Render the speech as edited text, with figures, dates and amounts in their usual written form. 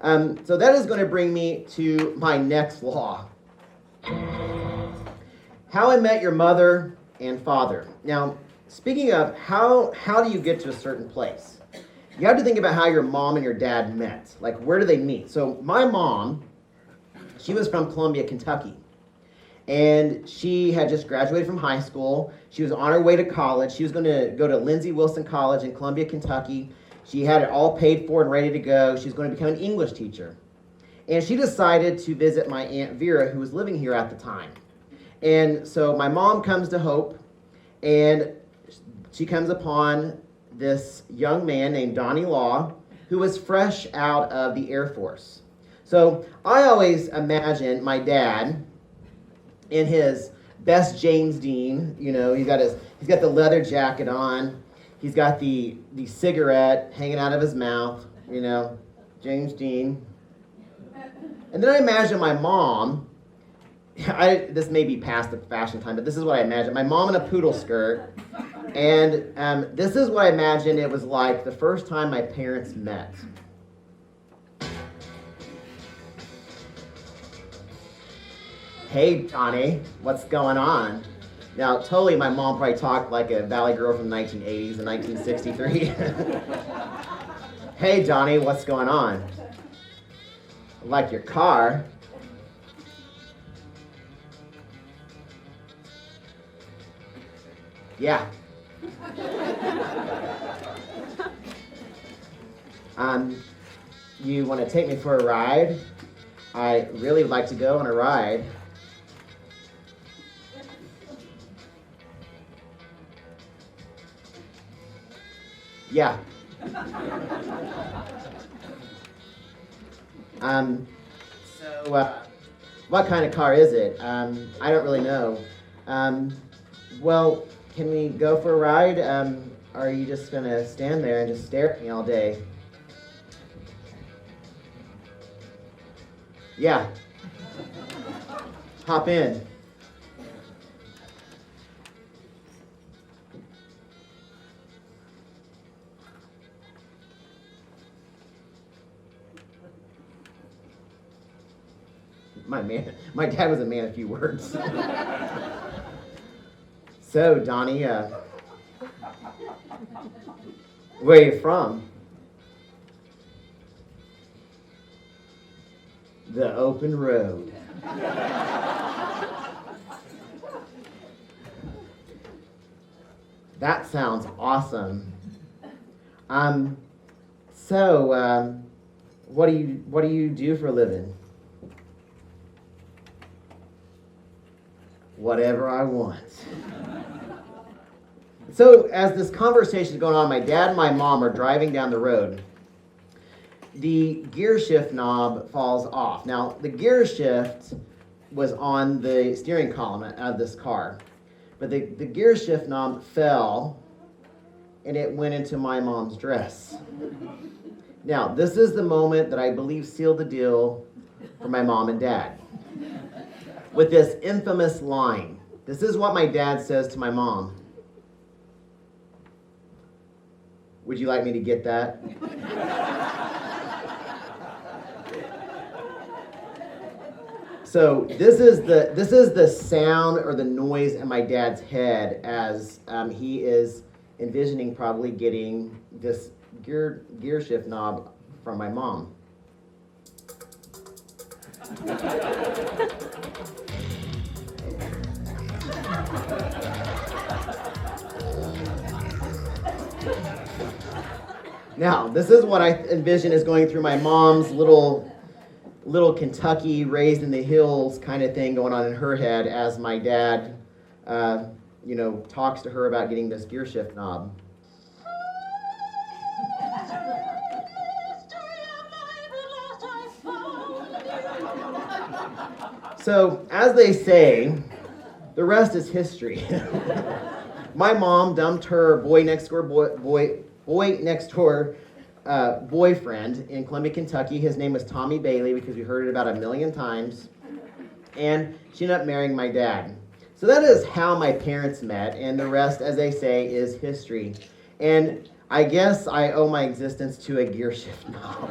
So that is going to bring me to my next law. How I met your mother and father. Now, speaking of how do you get to a certain place? You have to think about how your mom and your dad met. Like, where do they meet? So my mom, she was from Columbia, Kentucky. And she had just graduated from high school. She was on her way to college. She was going to go to Lindsey Wilson College in Columbia, Kentucky. She had it all paid for and ready to go. She was going to become an English teacher. And she decided to visit my Aunt Vera, who was living here at the time. And so my mom comes to Hope, and she comes upon this young man named Donnie Law, who was fresh out of the Air Force. So I always imagine my dad in his best James Dean. You know, he's got the leather jacket on, he's got the cigarette hanging out of his mouth, you know, James Dean. And then I imagine my mom. This may be past the fashion time, but this is what I imagine. My mom in a poodle skirt. And this is what I imagine it was like the first time my parents met. Hey, Johnny, what's going on? Now, totally, my mom probably talked like a Valley girl from the 1980s and 1963. Hey, Johnny, what's going on? I like your car. Yeah. You want to take me for a ride? I really would like to go on a ride. Yeah. So, what kind of car is it? I don't really know. Well, can we go for a ride? Are you just going to stand there and just stare at me all day? Yeah. Hop in. My dad was a man of few words. So, Donnie, where are you from? The open road. That sounds awesome. So, what do you do for a living? Whatever I want. So as this conversation is going on, my dad and my mom are driving down the road. The gear shift knob falls off. Now, the gear shift was on the steering column of this car, but the gear shift knob fell and it went into my mom's dress. Now, this is the moment that I believe sealed the deal for my mom and dad. With this infamous line. This is what my dad says to my mom. Would you like me to get that? So this is the sound or the noise in my dad's head as he is envisioning probably getting this gear shift knob from my mom. Now, this is what I envision is going through my mom's little Kentucky, raised in the hills kind of thing going on in her head as my dad, talks to her about getting this gear shift knob. So, as they say, the rest is history. My mom dumped her boy next door boyfriend in Columbia, Kentucky. His name was Tommy Bailey because we heard it about 1 million times. And she ended up marrying my dad. So that is how my parents met, and the rest, as they say, is history. And I guess I owe my existence to a gear shift knob.